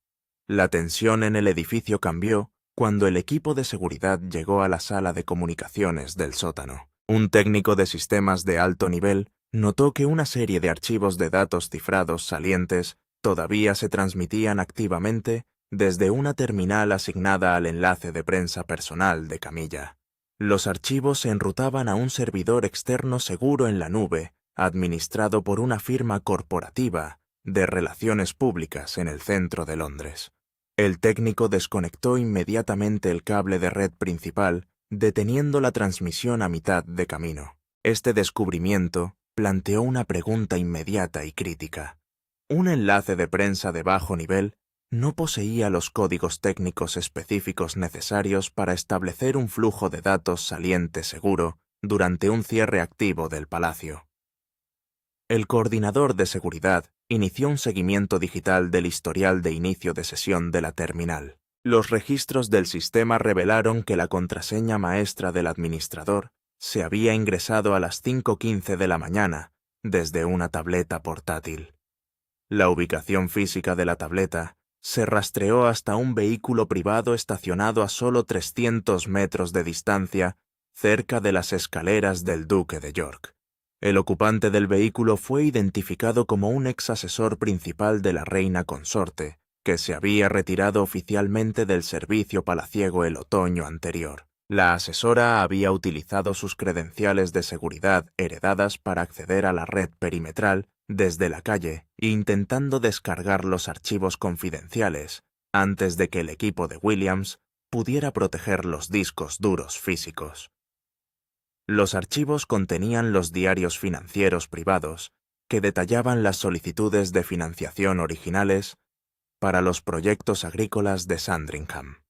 La tensión en el edificio cambió cuando el equipo de seguridad llegó a la sala de comunicaciones del sótano. Un técnico de sistemas de alto nivel notó que una serie de archivos de datos cifrados salientes todavía se transmitían activamente desde una terminal asignada al enlace de prensa personal de Camilla. Los archivos se enrutaban a un servidor externo seguro en la nube, administrado por una firma corporativa de relaciones públicas en el centro de Londres. El técnico desconectó inmediatamente el cable de red principal, deteniendo la transmisión a mitad de camino. Este descubrimiento planteó una pregunta inmediata y crítica. ¿Un enlace de prensa de bajo nivel no poseía los códigos técnicos específicos necesarios para establecer un flujo de datos saliente seguro durante un cierre activo del palacio? El coordinador de seguridad inició un seguimiento digital del historial de inicio de sesión de la terminal. Los registros del sistema revelaron que la contraseña maestra del administrador se había ingresado a las 5:15 de la mañana desde una tableta portátil. La ubicación física de la tableta se rastreó hasta un vehículo privado estacionado a solo 300 metros de distancia cerca de las escaleras del Duque de York. El ocupante del vehículo fue identificado como un ex asesor principal de la reina consorte, que se había retirado oficialmente del servicio palaciego el otoño anterior. La asesora había utilizado sus credenciales de seguridad heredadas para acceder a la red perimetral desde la calle, intentando descargar los archivos confidenciales antes de que el equipo de Williams pudiera proteger los discos duros físicos. Los archivos contenían los diarios financieros privados que detallaban las solicitudes de financiación originales para los proyectos agrícolas de Sandringham.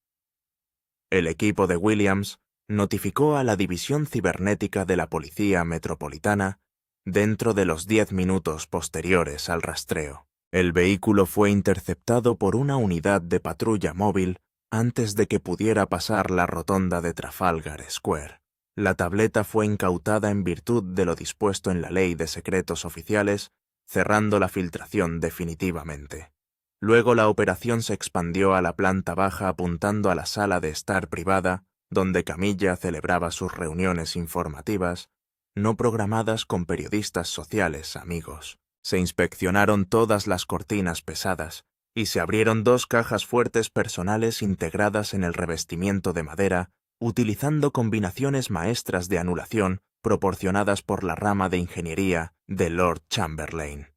El equipo de Williams notificó a la División Cibernética de la Policía Metropolitana dentro de los 10 minutos posteriores al rastreo. El vehículo fue interceptado por una unidad de patrulla móvil antes de que pudiera pasar la rotonda de Trafalgar Square. La tableta fue incautada en virtud de lo dispuesto en la Ley de Secretos Oficiales, cerrando la filtración definitivamente. Luego la operación se expandió a la planta baja apuntando a la sala de estar privada, donde Camilla celebraba sus reuniones informativas, no programadas con periodistas sociales amigos. Se inspeccionaron todas las cortinas pesadas y se abrieron 2 cajas fuertes personales integradas en el revestimiento de madera, utilizando combinaciones maestras de anulación proporcionadas por la rama de ingeniería de Lord Chamberlain.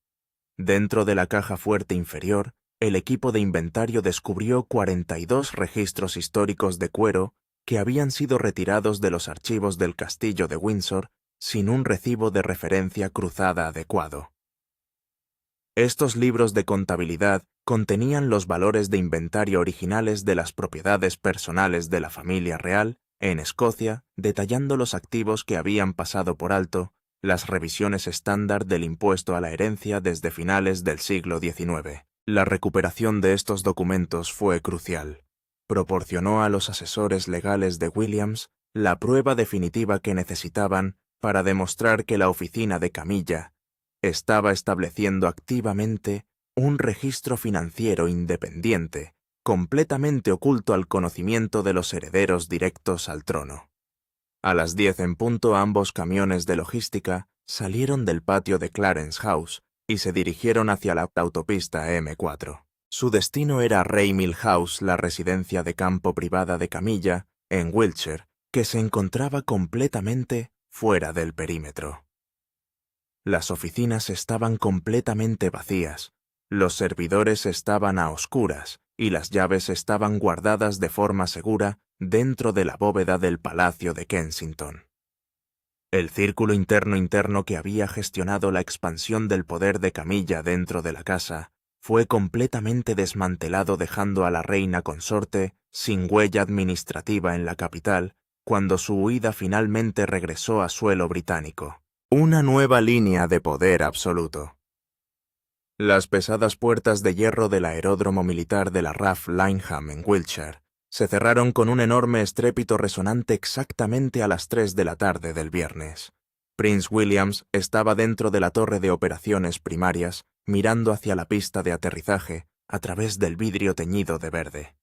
Dentro de la caja fuerte inferior, el equipo de inventario descubrió 42 registros históricos de cuero que habían sido retirados de los archivos del castillo de Windsor sin un recibo de referencia cruzada adecuado. Estos libros de contabilidad contenían los valores de inventario originales de las propiedades personales de la familia real en Escocia, detallando los activos que habían pasado por alto las revisiones estándar del impuesto a la herencia desde finales del siglo XIX. La recuperación de estos documentos fue crucial. Proporcionó a los asesores legales de Williams la prueba definitiva que necesitaban para demostrar que la oficina de Camilla estaba estableciendo activamente un registro financiero independiente, completamente oculto al conocimiento de los herederos directos al trono. A las 10 en punto ambos camiones de logística salieron del patio de Clarence House y se dirigieron hacia la autopista M4. Su destino era Ray Mill House, la residencia de campo privada de Camilla, en Wiltshire, que se encontraba completamente fuera del perímetro. Las oficinas estaban completamente vacías, los servidores estaban a oscuras y las llaves estaban guardadas de forma segura dentro de la bóveda del Palacio de Kensington. El círculo interno que había gestionado la expansión del poder de Camilla dentro de la casa fue completamente desmantelado, dejando a la reina consorte sin huella administrativa en la capital cuando su huida finalmente regresó a suelo británico. Una nueva línea de poder absoluto. Las pesadas puertas de hierro del aeródromo militar de la RAF Lyneham en Wiltshire se cerraron con un enorme estrépito resonante exactamente a las 3 de la tarde del viernes. Prince Williams estaba dentro de la torre de operaciones primarias, mirando hacia la pista de aterrizaje a través del vidrio teñido de verde.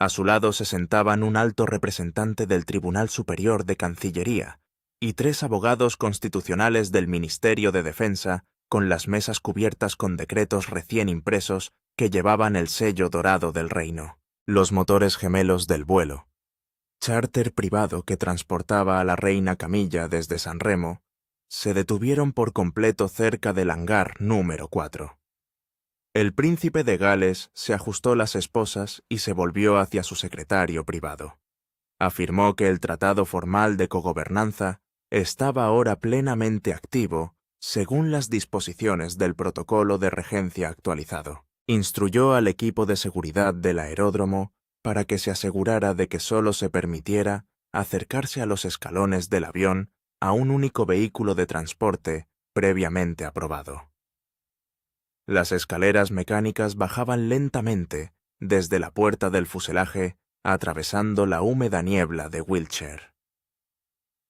A su lado se sentaban un alto representante del Tribunal Superior de Cancillería y 3 abogados constitucionales del Ministerio de Defensa, con las mesas cubiertas con decretos recién impresos que llevaban el sello dorado del reino. Los motores gemelos del vuelo, charter privado que transportaba a la reina Camilla desde San Remo, se detuvieron por completo cerca del hangar número 4. El príncipe de Gales se ajustó las esposas y se volvió hacia su secretario privado. Afirmó que el tratado formal de cogobernanza estaba ahora plenamente activo según las disposiciones del protocolo de regencia actualizado. Instruyó al equipo de seguridad del aeródromo para que se asegurara de que solo se permitiera acercarse a los escalones del avión a un único vehículo de transporte previamente aprobado. Las escaleras mecánicas bajaban lentamente desde la puerta del fuselaje, atravesando la húmeda niebla de Wiltshire.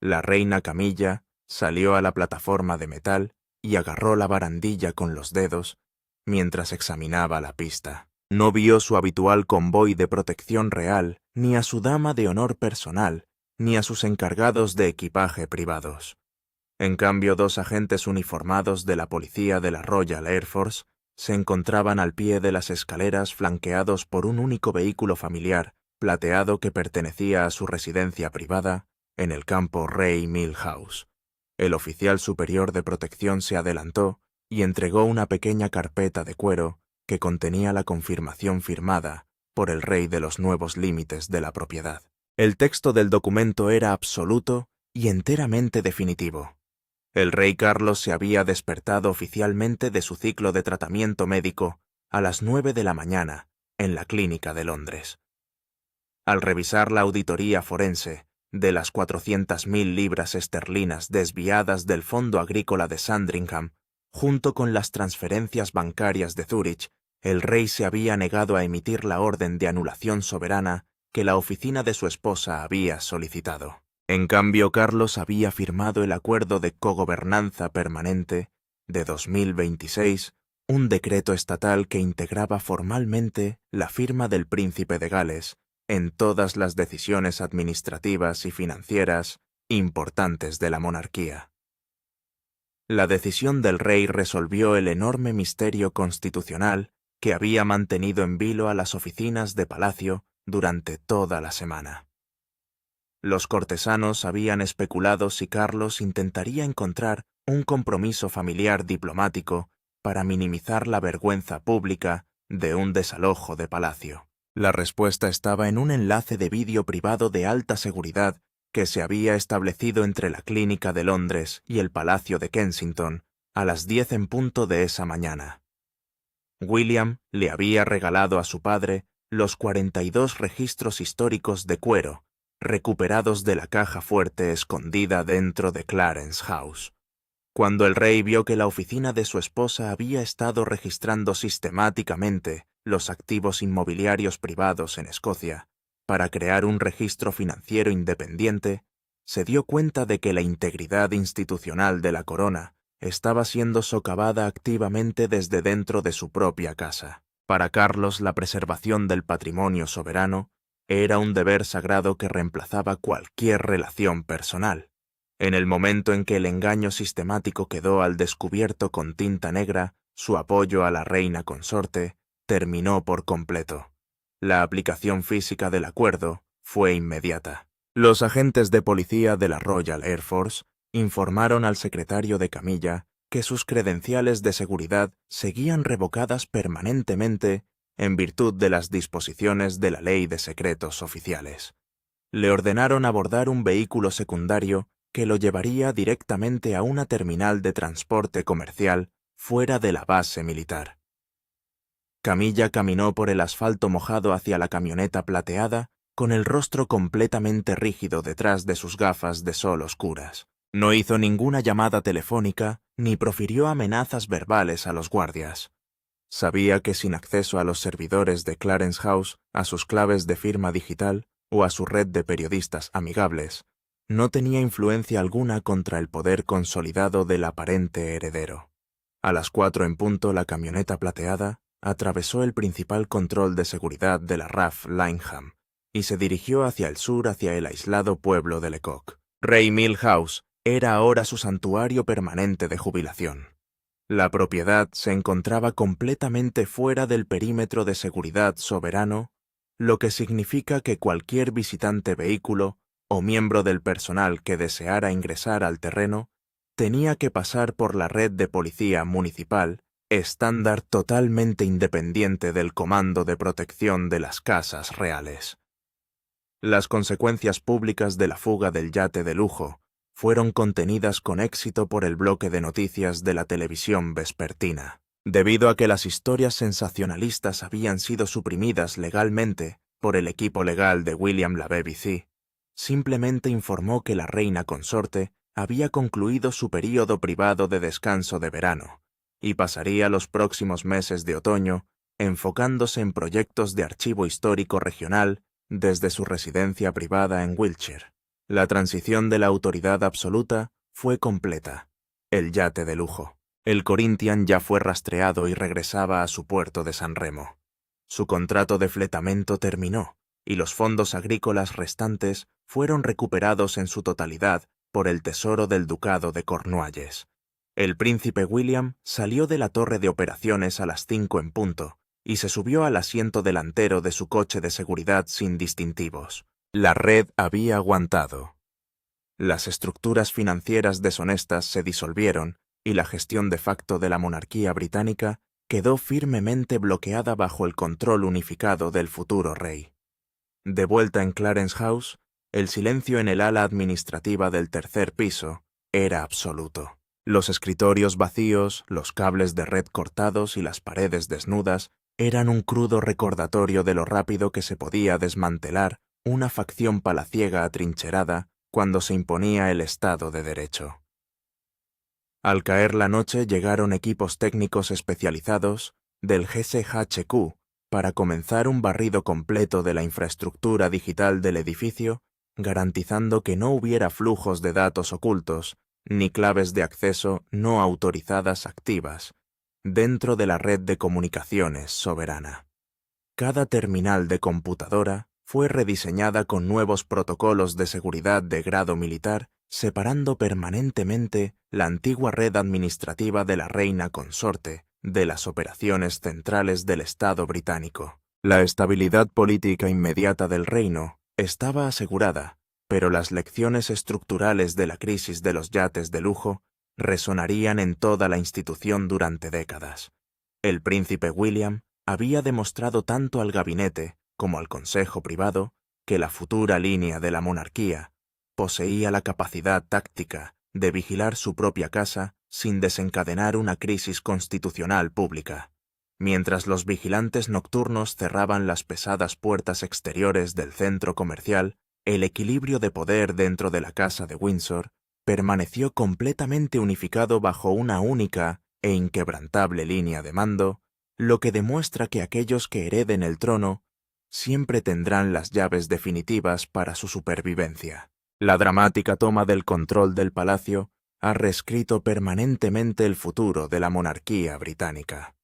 La reina Camilla salió a la plataforma de metal y agarró la barandilla con los dedos mientras examinaba la pista. No vio su habitual convoy de protección real, ni a su dama de honor personal, ni a sus encargados de equipaje privados. En cambio, 2 agentes uniformados de la policía de la Royal Air Force se encontraban al pie de las escaleras, flanqueados por un único vehículo familiar plateado que pertenecía a su residencia privada en el campo Ray Mill House. El oficial superior de protección se adelantó y entregó una pequeña carpeta de cuero que contenía la confirmación firmada por el rey de los nuevos límites de la propiedad. El texto del documento era absoluto y enteramente definitivo. El rey Carlos se había despertado oficialmente de su ciclo de tratamiento médico a las 9 de la mañana en la clínica de Londres. Al revisar la auditoría forense de las 400.000 libras esterlinas desviadas del Fondo Agrícola de Sandringham, junto con las transferencias bancarias de Zúrich, el rey se había negado a emitir la orden de anulación soberana que la oficina de su esposa había solicitado. En cambio, Carlos había firmado el Acuerdo de Cogobernanza Permanente de 2026, un decreto estatal que integraba formalmente la firma del príncipe de Gales en todas las decisiones administrativas y financieras importantes de la monarquía. La decisión del rey resolvió el enorme misterio constitucional que había mantenido en vilo a las oficinas de palacio durante toda la semana. Los cortesanos habían especulado si Carlos intentaría encontrar un compromiso familiar diplomático para minimizar la vergüenza pública de un desalojo de palacio. La respuesta estaba en un enlace de vídeo privado de alta seguridad que se había establecido entre la Clínica de Londres y el Palacio de Kensington a las 10 en punto de esa mañana. William le había regalado a su padre los 42 registros históricos de cuero, recuperados de la caja fuerte escondida dentro de Clarence House. Cuando el rey vio que la oficina de su esposa había estado registrando sistemáticamente los activos inmobiliarios privados en Escocia, para crear un registro financiero independiente, se dio cuenta de que la integridad institucional de la corona estaba siendo socavada activamente desde dentro de su propia casa. Para Carlos, la preservación del patrimonio soberano era un deber sagrado que reemplazaba cualquier relación personal. En el momento en que el engaño sistemático quedó al descubierto con tinta negra, su apoyo a la reina consorte terminó por completo. La aplicación física del acuerdo fue inmediata. Los agentes de policía de la Royal Air Force informaron al secretario de Camilla que sus credenciales de seguridad seguían revocadas permanentemente en virtud de las disposiciones de la Ley de Secretos Oficiales. Le ordenaron abordar un vehículo secundario que lo llevaría directamente a una terminal de transporte comercial fuera de la base militar. Camilla caminó por el asfalto mojado hacia la camioneta plateada, con el rostro completamente rígido detrás de sus gafas de sol oscuras. No hizo ninguna llamada telefónica ni profirió amenazas verbales a los guardias. Sabía que sin acceso a los servidores de Clarence House, a sus claves de firma digital o a su red de periodistas amigables, no tenía influencia alguna contra el poder consolidado del aparente heredero. A las 4 en punto, la camioneta plateada atravesó el principal control de seguridad de la RAF Lineham y se dirigió hacia el sur, hacia el aislado pueblo de Lecoq. Rey Mill House era ahora su santuario permanente de jubilación. La propiedad se encontraba completamente fuera del perímetro de seguridad soberano, lo que significa que cualquier visitante vehículo o miembro del personal que deseara ingresar al terreno tenía que pasar por la red de policía municipal, estándar totalmente independiente del Comando de Protección de las Casas Reales. Las consecuencias públicas de la fuga del yate de lujo fueron contenidas con éxito por el bloque de noticias de la televisión vespertina. Debido a que las historias sensacionalistas habían sido suprimidas legalmente por el equipo legal de William la BBC, simplemente informó que la reina consorte había concluido su período privado de descanso de verano y pasaría los próximos meses de otoño enfocándose en proyectos de archivo histórico regional desde su residencia privada en Wiltshire. La transición de la autoridad absoluta fue completa. El yate de lujo. El Corinthian ya fue rastreado y regresaba a su puerto de San Remo. Su contrato de fletamento terminó y los fondos agrícolas restantes fueron recuperados en su totalidad por el Tesoro del Ducado de Cornualles. El príncipe William salió de la torre de operaciones a las 5 en punto y se subió al asiento delantero de su coche de seguridad sin distintivos. La red había aguantado. Las estructuras financieras deshonestas se disolvieron y la gestión de facto de la monarquía británica quedó firmemente bloqueada bajo el control unificado del futuro rey. De vuelta en Clarence House, el silencio en el ala administrativa del tercer piso era absoluto. Los escritorios vacíos, los cables de red cortados y las paredes desnudas eran un crudo recordatorio de lo rápido que se podía desmantelar una facción palaciega atrincherada cuando se imponía el Estado de Derecho. Al caer la noche llegaron equipos técnicos especializados del GCHQ para comenzar un barrido completo de la infraestructura digital del edificio, garantizando que no hubiera flujos de datos ocultos ni claves de acceso no autorizadas activas dentro de la red de comunicaciones soberana. Cada terminal de computadora fue rediseñada con nuevos protocolos de seguridad de grado militar, separando permanentemente la antigua red administrativa de la reina consorte de las operaciones centrales del Estado británico. La estabilidad política inmediata del reino estaba asegurada, pero las lecciones estructurales de la crisis de los yates de lujo resonarían en toda la institución durante décadas. El príncipe William había demostrado tanto al gabinete como al Consejo Privado, que la futura línea de la monarquía poseía la capacidad táctica de vigilar su propia casa sin desencadenar una crisis constitucional pública. Mientras los vigilantes nocturnos cerraban las pesadas puertas exteriores del centro comercial, el equilibrio de poder dentro de la Casa de Windsor permaneció completamente unificado bajo una única e inquebrantable línea de mando, lo que demuestra que aquellos que hereden el trono siempre tendrán las llaves definitivas para su supervivencia. La dramática toma del control del palacio ha reescrito permanentemente el futuro de la monarquía británica.